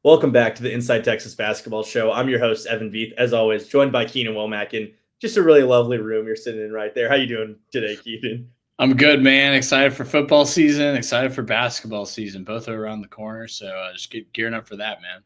Welcome back to the Inside Texas Basketball Show. I'm your host, Evan Veith, as always, joined by Keenan Womack in just a really lovely room you're sitting in right there. How you doing today, Keenan? I'm good, man. Excited for football season, excited for basketball season. Both are around the corner, so just get gearing up for that, man.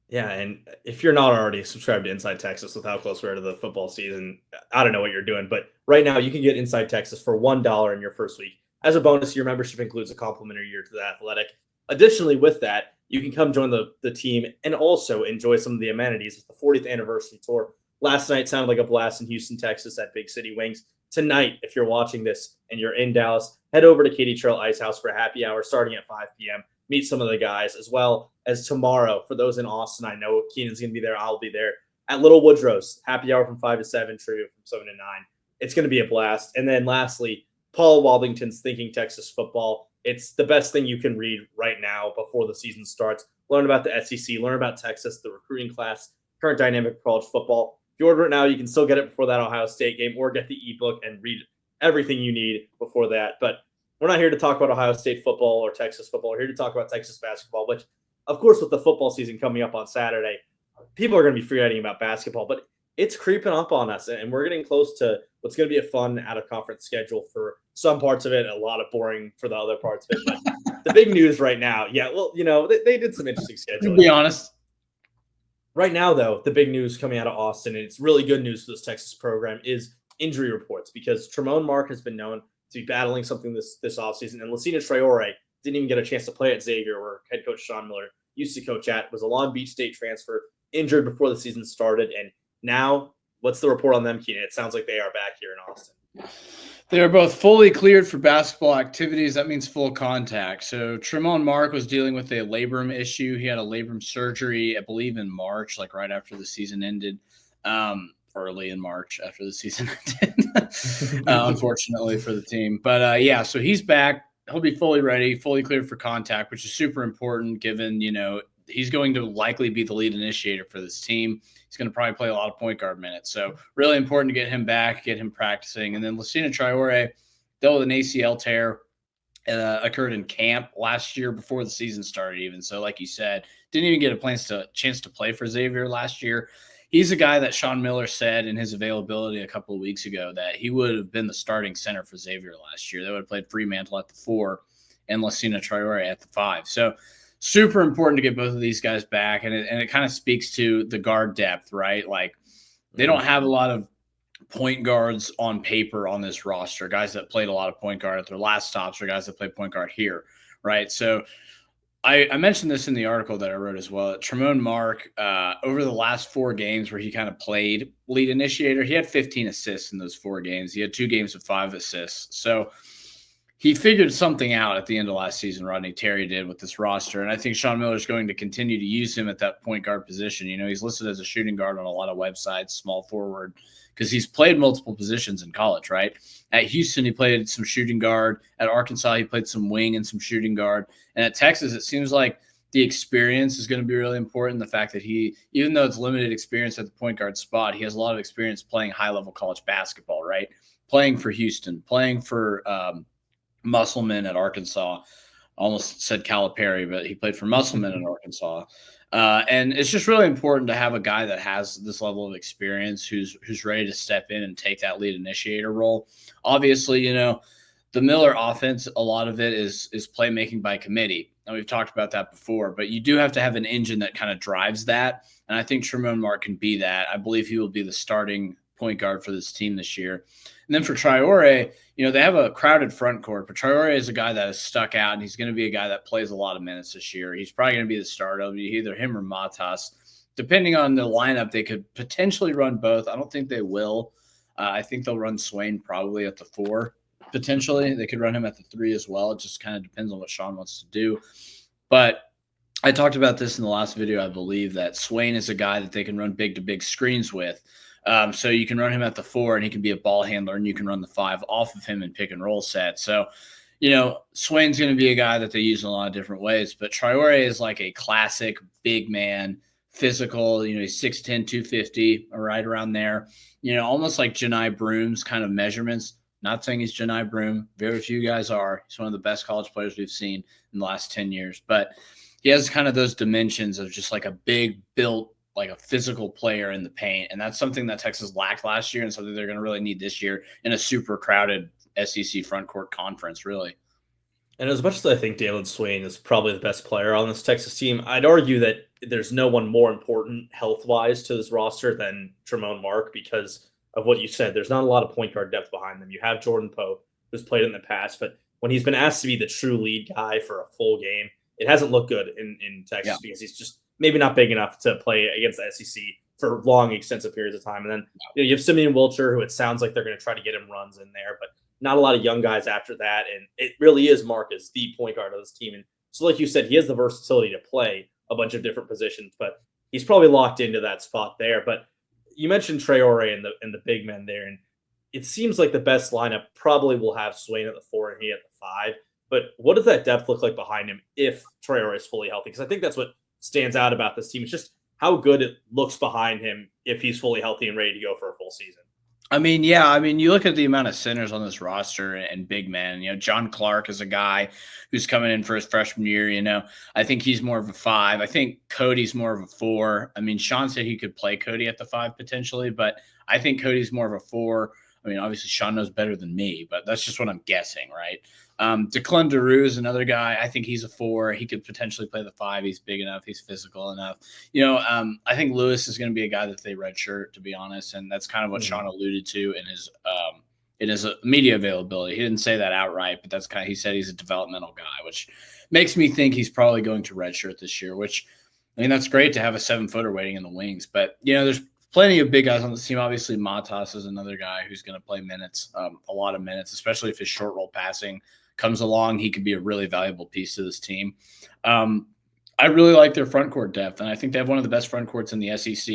Yeah, and if you're not already subscribed to Inside Texas with how close we're to the football season, I don't know what you're doing, but right now you can get Inside Texas for $1 in your first week. As a bonus, your membership includes a complimentary year to the Athletic. Additionally, with that, you can come join the team and also enjoy some of the amenities with the 40th anniversary tour. Last night sounded like a blast in Houston, Texas at Big City Wings. Tonight, if you're watching this and you're in Dallas, head over to Katy Icehouse for a happy hour starting at 5 p.m. Meet some of the guys, as well as tomorrow. For those in Austin, I know Keenan's going to be there. I'll be there at Little Woodrow's. Happy hour from 5 to 7, trivia from 7 to 9. It's going to be a blast. And then lastly, Paul Waldington's Thinking Texas Football. It's the best thing you can read right now before the season starts. Learn about the SEC, learn about Texas, the recruiting class, current dynamic of college football. If you order it now, you can still get it before that Ohio State game or get the ebook and read everything you need before that. But we're not here to talk about Ohio State football or Texas football. We're here to talk about Texas basketball, which, of course, with the football season coming up on Saturday, people are going to be forgetting about basketball, but it's creeping up on us, and we're getting close to what's going to be a fun out-of-conference schedule for some parts of it, a lot of boring for the other parts of it. But the big news right now, they did some interesting scheduling. To be honest. Right now, though, the big news coming out of Austin, and it's really good news for this Texas program, is injury reports, because Tremone Mark has been known to be battling something this offseason, and Lucina Traore didn't even get a chance to play at Xavier, where head coach Sean Miller used to coach at, was a Long Beach State transfer, injured before the season started, and now, what's the report on them, Keenan? It sounds like they are back here in Austin. They are both fully cleared for basketball activities. That means full contact. So Tremone Mark was dealing with a labrum issue. He had a labrum surgery, I believe, in March, like right after the season ended. Early in March after the season ended, unfortunately for the team. But so he's back. He'll be fully ready, fully cleared for contact, which is super important given, he's going to likely be the lead initiator for this team. He's going to probably play a lot of point guard minutes. So really important to get him back, get him practicing. And then Lucina Traore, though an ACL tear, occurred in camp last year before the season started even. So like you said, didn't even get a chance to play for Xavier last year. He's a guy that Sean Miller said in his availability a couple of weeks ago that he would have been the starting center for Xavier last year. They would have played Fremantle at the 4 and Lucina Traore at the 5. So super important to get both of these guys back. And it kind of speaks to the guard depth, right? Like they don't have a lot of point guards on paper on this roster, guys that played a lot of point guard at their last stops or guys that played point guard here, right? So I mentioned this in the article that I wrote as well. Tremone Mark, over the last 4 games where he kind of played lead initiator, he had 15 assists in those 4 games. He had 2 games with 5 assists. So he figured something out at the end of last season, Rodney Terry did, with this roster. And I think Sean Miller is going to continue to use him at that point guard position. He's listed as a shooting guard on a lot of websites, small forward, because he's played multiple positions in college, right? At Houston, he played some shooting guard. At Arkansas, he played some wing and some shooting guard. And at Texas, it seems like the experience is going to be really important. The fact that he, even though it's limited experience at the point guard spot, he has a lot of experience playing high-level college basketball, right? Playing for Houston, playing for Musselman at Arkansas. Almost said Calipari, but he played for Musselman in Arkansas. And it's just really important to have a guy that has this level of experience who's ready to step in and take that lead initiator role. Obviously, the Miller offense, a lot of it is playmaking by committee. And we've talked about that before, but you do have to have an engine that kind of drives that. And I think Tremone Mark can be that. I believe he will be the starting point guard for this team this year. And then for Traore, they have a crowded front court, but Traore is a guy that has stuck out, and he's going to be a guy that plays a lot of minutes this year. He's probably going to be the starter. It'll be either him or Matas. Depending on the lineup, they could potentially run both. I don't think they will. I think they'll run Swain probably at the 4, potentially. They could run him at the 3 as well. It just kind of depends on what Sean wants to do. But I talked about this in the last video, I believe, that Swain is a guy that they can run big-to-big screens with. So you can run him at the 4 and he can be a ball handler, and you can run the 5 off of him in pick and roll set. So, Swain's going to be a guy that they use in a lot of different ways, but Traore is like a classic big man, physical, he's 6'10", 250, right around there, almost like Janai Broom's kind of measurements. Not saying he's Janai Broom. Very few guys are. He's one of the best college players we've seen in the last 10 years, but He has kind of those dimensions of just like a big built, like a physical player in the paint. And that's something that Texas lacked last year and something they're going to really need this year in a super crowded SEC front court conference, really. And as much as I think Dalen Swain is probably the best player on this Texas team, I'd argue that there's no one more important health wise to this roster than Tremont Mark because of what you said. There's not a lot of point guard depth behind them. You have Jordan Pope, who's played in the past, but when he's been asked to be the true lead guy for a full game, it hasn't looked good in Texas because he's just maybe not big enough to play against the SEC for long, extensive periods of time. And then you have Simeon Wilcher, who it sounds like they're going to try to get him runs in there, but not a lot of young guys after that. And it really is Mark as the point guard of this team. And so, like you said, he has the versatility to play a bunch of different positions, but he's probably locked into that spot there. But you mentioned Traore and the big men there, and it seems like the best lineup probably will have Swain at the 4 and he at the 5. But what does that depth look like behind him if Traore is fully healthy? Because I think that's what stands out about this team. It's just how good it looks behind him if he's fully healthy and ready to go for a full season. I mean, yeah. I mean, you look at the amount of centers on this roster and big men. You know, John Clark is a guy who's coming in for his freshman year. You know, I think he's more of a 5. I think Cody's more of a 4. I mean, Sean said he could play Cody at the 5 potentially, but I think Cody's more of a 4. I mean, obviously Sean knows better than me, but that's just what I'm guessing, right? Declan DeRue is another guy. I think he's a 4. He could potentially play the 5. He's big enough. He's physical enough. You know, I think Lewis is going to be a guy that they redshirt, to be honest, and that's kind of what Sean alluded to in his media availability. He didn't say that outright, but that's kind of, he said he's a developmental guy, which makes me think he's probably going to redshirt this year. Which, I mean, that's great to have a 7-footer waiting in the wings, but you know, there's plenty of big guys on the team. Obviously, Matas is another guy who's going to play minutes, a lot of minutes, especially if his short roll passing comes along. He could be a really valuable piece to this team. I really like their front court depth, and I think they have one of the best front courts in the SEC,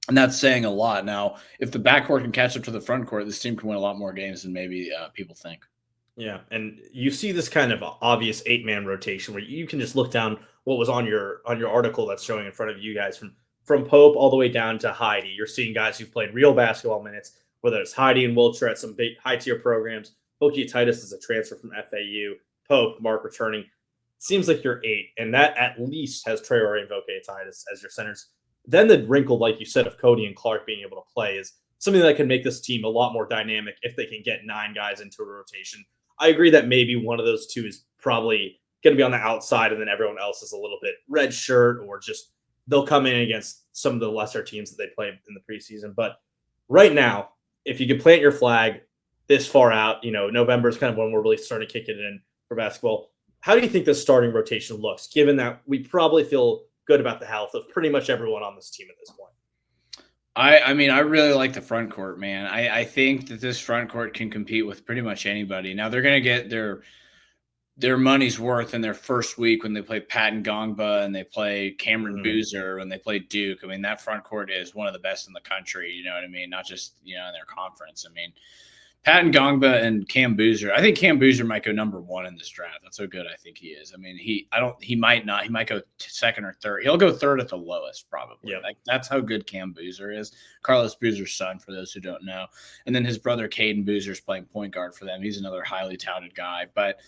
and that's saying a lot. Now, if the backcourt can catch up to the front court, this team can win a lot more games than maybe people think. Yeah, and you see this kind of obvious 8-man rotation where you can just look down what was on your article that's showing in front of you guys from Pope all the way down to Heidi. You're seeing guys who've played real basketball minutes, whether it's Heidi and Wilcher at some big high-tier programs. Hokie Titus is a transfer from FAU. Pope, Mark returning. It seems like you're 8, and that at least has Traore and Voke Titus as your centers. Then the wrinkle, like you said, of Cody and Clark being able to play is something that can make this team a lot more dynamic if they can get 9 guys into a rotation. I agree that maybe one of those two is probably going to be on the outside, and then everyone else is a little bit red shirt or just they'll come in against some of the lesser teams that they play in the preseason. But right now, if you can plant your flag this far out, you know, November is kind of when we're really starting to kick it in for basketball. How do you think the starting rotation looks, given that we probably feel good about the health of pretty much everyone on this team at this point? I mean, I really like the front court, man. I think that this front court can compete with pretty much anybody. Now, they're going to get their money's worth in their first week when they play Patton Gongba and they play Cameron Boozer when they play Duke. I mean, that front court is one of the best in the country. You know what I mean? Not just, you know, in their conference. I mean, Patton Gongba and Cam Boozer. I think Cam Boozer might go number 1 in this draft. That's how good I think he is. I mean, he might not. He might go second or third. He'll go third at the lowest, probably. Yeah. Like, that's how good Cam Boozer is. Carlos Boozer's son, for those who don't know. And then his brother, Caden Boozer's playing point guard for them. He's another highly touted guy. But,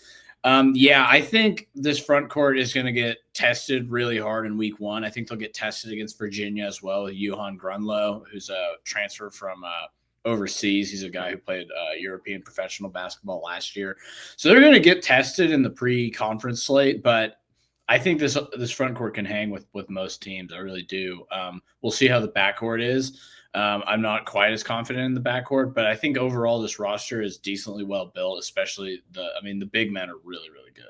yeah, I think this front court is going to get tested really hard in week 1. I think they'll get tested against Virginia as well with Johan Grunlow, who's a transfer from overseas. He's a guy who played European professional basketball last year. So they're going to get tested in the pre-conference slate, but I think this front court can hang with most teams. I really do. We'll see how the backcourt is. I'm not quite as confident in the backcourt, but I think overall this roster is decently well built, especially the big men are really, really good.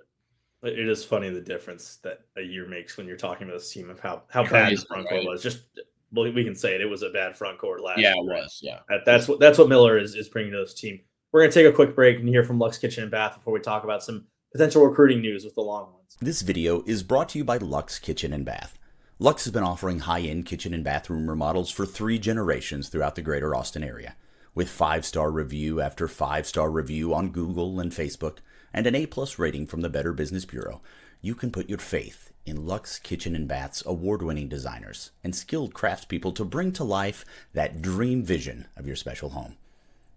It is funny the difference that a year makes when you're talking about this team of how bad his front court was. Just we can say it was a bad front court last year. Yeah, it was. Yeah, that's what Miller is bringing to this team. We're going to take a quick break and hear from Luxe Kitchen and Bath before we talk about some potential recruiting news with the Longhorns. This video is brought to you by Luxe Kitchen and Bath. Luxe has been offering high-end kitchen and bathroom remodels for 3 generations throughout the greater Austin area. With 5-star review after 5-star review on Google and Facebook, and an A+ rating from the Better Business Bureau, you can put your faith in Luxe Kitchen and Bath's award-winning designers and skilled craftspeople to bring to life that dream vision of your special home.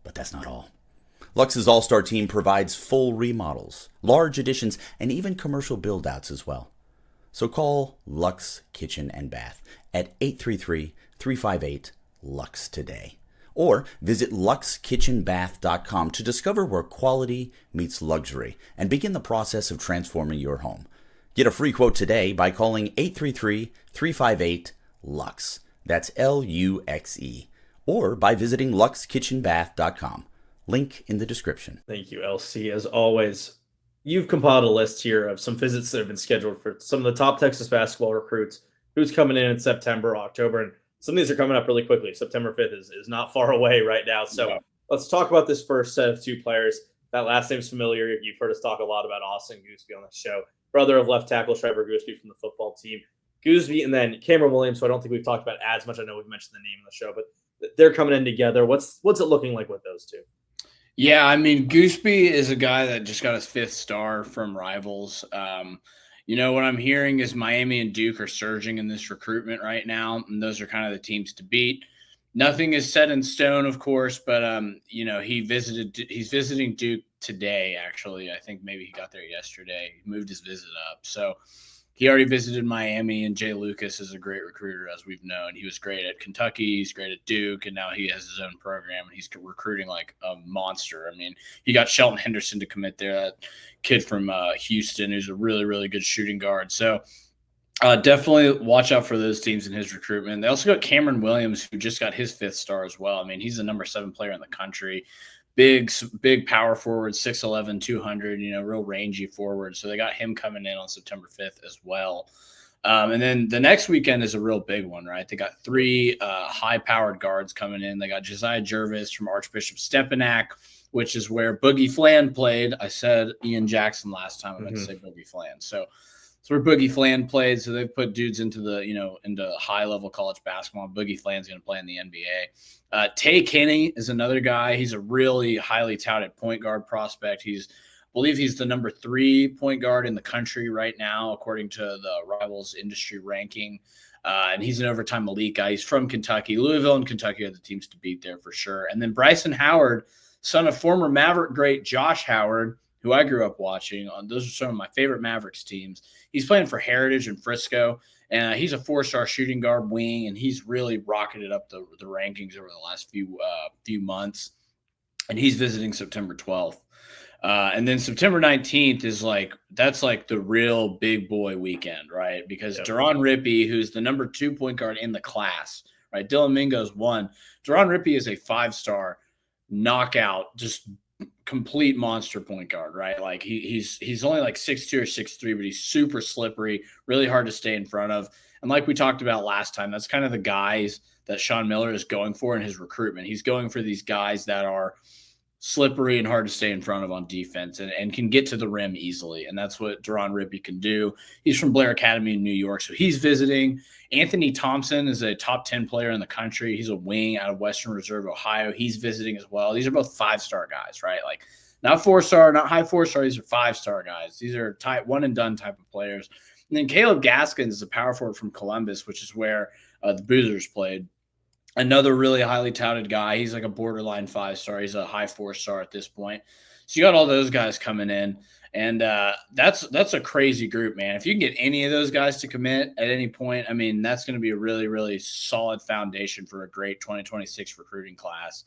But that's not all. Luxe's all-star team provides full remodels, large additions, and even commercial build-outs as well. So call Luxe Kitchen and Bath at 833-358-LUXE today. Or visit luxekitchenbath.com to discover where quality meets luxury and begin the process of transforming your home. Get a free quote today by calling 833-358-LUXE. That's Luxe. Or by visiting luxekitchenbath.com. Link in the description. Thank you, LC. As always, you've compiled a list here of some visits that have been scheduled for some of the top Texas basketball recruits, who's coming in September, October, and some of these are coming up really quickly. September 5th is not far away right now. So Let's talk about this first set of two players. That last name's familiar. You've heard us talk a lot about Austin Gooseby on the show. Brother of left tackle Trevor Gooseby from the football team. Gooseby and then Cameron Williams, who I don't think we've talked about as much. I know we've mentioned the name in the show, but they're coming in together. What's it looking like with those two? Yeah, I mean, Gooseby is a guy that just got his 5th star from Rivals. What I'm hearing is Miami and Duke are surging in this recruitment right now, and those are kind of the teams to beat. Nothing is set in stone, of course, but he's visiting Duke today, actually. I think maybe he got there yesterday. He moved his visit up. So he already visited Miami, and Jay Lucas is a great recruiter, as we've known. He was great at Kentucky, he's great at Duke, and now he has his own program, and he's recruiting like a monster. I mean, he got Shelton Henderson to commit there, that kid from Houston, who's a really, really good shooting guard. So definitely watch out for those teams in his recruitment. They also got Cameron Williams, who just got his 5th star as well. I mean, he's the number 7 player in the country. Big power forward, 6'11", 200, real rangy forward. So they got him coming in on September 5th as well. And then the next weekend is a real big one, right? They got 3 high-powered guards coming in. They got Josiah Jervis from Archbishop Stepinac, which is where Boogie Flan played. I said Ian Jackson last time. I meant to say Boogie Flan. So it's where Boogie Flan played. So they've put dudes into into high-level college basketball. Boogie Flan's going to play in the NBA. Tay Kinney is another guy. He's a really highly touted point guard prospect. I believe he's the number 3 point guard in the country right now, according to the Rivals industry ranking. And he's an overtime elite guy. He's from Kentucky. Louisville and Kentucky are the teams to beat there for sure. And then Bryson Howard, son of former Maverick great Josh Howard, who I grew up watching. Those are some of my favorite Mavericks teams. He's playing for Heritage in Frisco, and he's a 4-star shooting guard wing, and he's really rocketed up the rankings over the last few months. And he's visiting September 12th. And then September 19th is that's the real big boy weekend, right? Because Deron Rippey, who's the number 2 point guard in the class, right? Dylan Mingo's 1. Deron Rippey is a 5-star knockout, just complete monster point guard, right? Like he's only 6'2" or 6'3", but he's super slippery, really hard to stay in front of. And like we talked about last time, that's kind of the guys that Sean Miller is going for in his recruitment. He's going for these guys that are slippery and hard to stay in front of on defense and can get to the rim easily. And that's what Deron Rippey can do. He's from Blair Academy in New York, so he's visiting. Anthony Thompson is a top 10 player in the country. He's a wing out of Western Reserve, Ohio. He's visiting as well. These are both 5-star guys, right? Not 4-star, not high 4-star. These are 5-star guys. These are type one and done type of players. And then Caleb Gaskins is a power forward from Columbus, which is where the Boozers played. Another really highly touted guy. He's like a borderline 5-star. He's a high 4-star at this point. So you got all those guys coming in, and that's a crazy group, man. If you can get any of those guys to commit at any point, I mean, that's going to be a really, really solid foundation for a great 2026 recruiting class.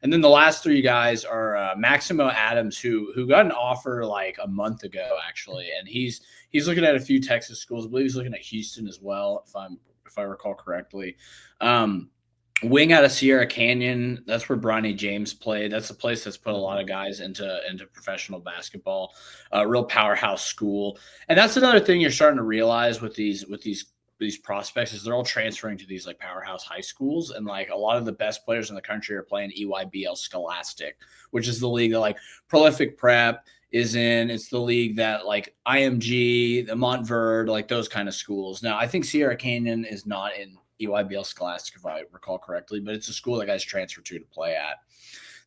And then the last 3 guys are Maximo Adams, who got an offer a month ago, actually, and he's looking at a few Texas schools. I believe he's looking at Houston as well, if I recall correctly. Wing out of Sierra Canyon, that's where Bronny James played. That's a place that's put a lot of guys into professional basketball. Real powerhouse school, and that's another thing you're starting to realize with these prospects is they're all transferring to these powerhouse high schools, and a lot of the best players in the country are playing EYBL Scholastic, which is the league that Prolific Prep is in. It's the league that IMG, the Montverde, those kind of schools. Now, I think Sierra Canyon is not in EYBL Scholastic, if I recall correctly, but it's a school that guys transfer to play at.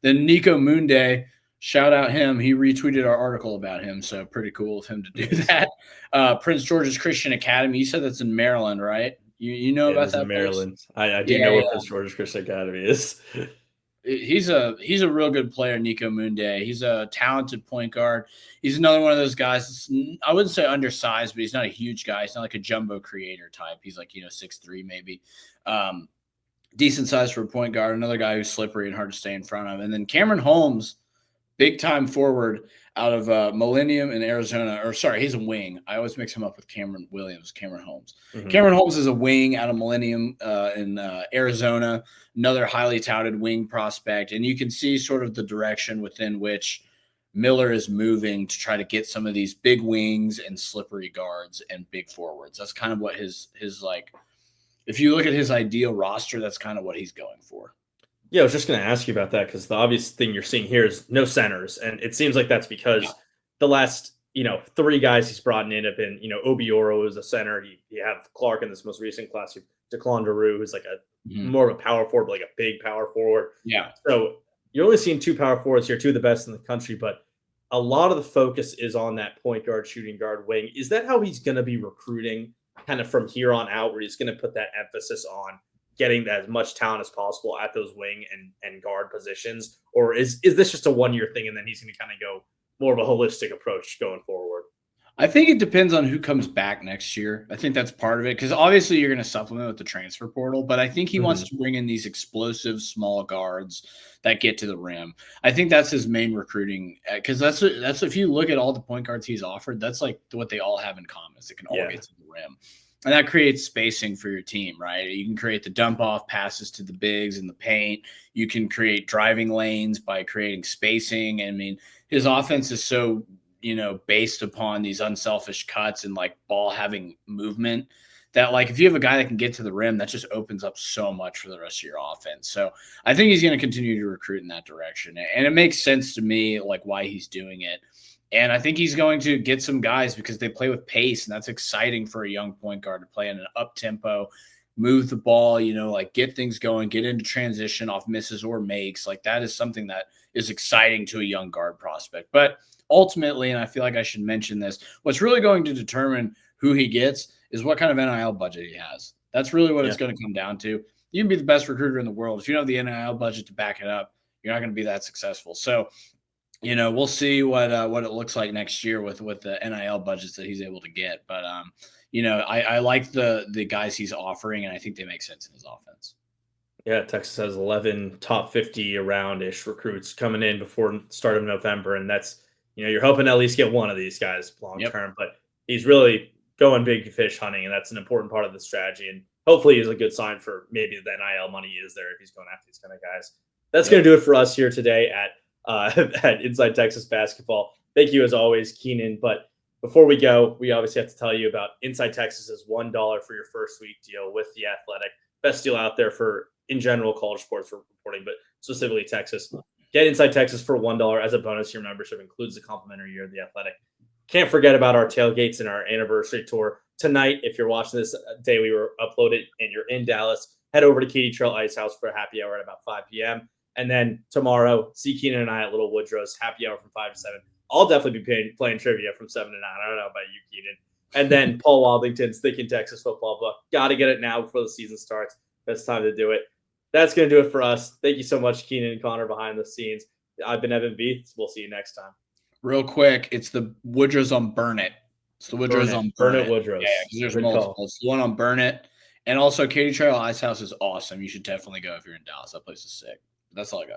Then Nico Munde, shout out him. He retweeted our article about him, so pretty cool of him to do that. Prince George's Christian Academy. You said that's in Maryland, right? You know about that? In Maryland. I do know where Prince George's Christian Academy is. he's a real good player, Nico Munde. He's a talented point guard. He's another one of those guys. I wouldn't say undersized, but he's not a huge guy. He's not like a jumbo creator type. He's like 6'3" maybe. Decent size for a point guard. Another guy who's slippery and hard to stay in front of. And then Cameron Holmes, big time forward out of Millennium in Arizona. Or sorry, he's a wing. I always mix him up with Cameron Williams, Cameron Holmes. Mm-hmm. Cameron Holmes is a wing out of Millennium in Arizona, another highly touted wing prospect. And you can see sort of the direction within which Miller is moving to try to get some of these big wings and slippery guards and big forwards. That's kind of what his like, if you look at his ideal roster, that's kind of what he's going for. Yeah, I was just going to ask you about that because the obvious thing you're seeing here is no centers. And it seems like that's because the last, 3 guys he's brought in have been, Obioro is a center. You have Clark in this most recent class. You have Declan Daru, who's like more of a power forward, but like a big power forward. Yeah. So you're only seeing 2 power forwards here, 2 of the best in the country, but a lot of the focus is on that point guard, shooting guard, wing. Is that how he's going to be recruiting kind of from here on out, where he's going to put that emphasis on getting as much talent as possible at those wing and guard positions? Or is this just a 1-year thing and then he's going to kind of go more of a holistic approach going forward? I think it depends on who comes back next year. I think that's part of it because obviously you're going to supplement with the transfer portal, but I think he wants to bring in these explosive small guards that get to the rim. I think that's his main recruiting because that's if you look at all the point guards he's offered, that's like what they all have in common is they can all get to the rim. And that creates spacing for your team, right? You can create the dump off passes to the bigs in the paint. You can create driving lanes by creating spacing. I mean, his offense is so, based upon these unselfish cuts and like ball having movement that like if you have a guy that can get to the rim, that just opens up so much for the rest of your offense. So I think he's going to continue to recruit in that direction. And it makes sense to me like why he's doing it. And I think he's going to get some guys because they play with pace, and that's exciting for a young point guard to play in an up-tempo, move the ball, like get things going, get into transition off misses or makes. Like that is something that is exciting to a young guard prospect. But ultimately, and I feel like I should mention this, what's really going to determine who he gets is what kind of NIL budget he has. That's really what it's going to come down to. You can be the best recruiter in the world. If you don't have the NIL budget to back it up, you're not going to be that successful. So, we'll see what it looks like next year with the NIL budgets that he's able to get. But, I like the guys he's offering, and I think they make sense in his offense. Yeah, Texas has 11 top 50 around-ish recruits coming in before the start of November, and that's, you're hoping to at least get one of these guys long-term. But he's really going big fish hunting, and that's an important part of the strategy. And hopefully is a good sign for maybe the NIL money is there if he's going after these kind of guys. That's going to do it for us here today at Inside Texas Basketball. Thank you as always, Keenan. But before we go, we obviously have to tell you about Inside Texas's $1 for your first week deal with The Athletic. Best deal out there for, in general, college sports reporting, but specifically Texas. Get Inside Texas for $1 as a bonus. Your membership includes the complimentary year of The Athletic. Can't forget about our tailgates and our anniversary tour. Tonight, if you're watching this day we were uploaded and you're in Dallas, head over to Katy Trail Icehouse for a happy hour at about 5 p.m. And then tomorrow, see Keenan and I at Little Woodrow's happy hour from 5 to 7. I'll definitely be playing trivia from 7 to 9. I don't know about you, Keenan. And then Paul Waldington's Thinking Texas Football book. Got to get it now before the season starts. Best time to do it. That's going to do it for us. Thank you so much, Keenan and Connor, behind the scenes. I've been Evan Beath. We'll see you next time. Real quick, it's the Woodrow's on Burnet. It's the Woodrow's on Burnet. Woodrow's. Yeah, because there's multiple. Call. It's the one on Burnet. And also, Katy Trail Icehouse is awesome. You should definitely go if you're in Dallas. That place is sick. That's all I got.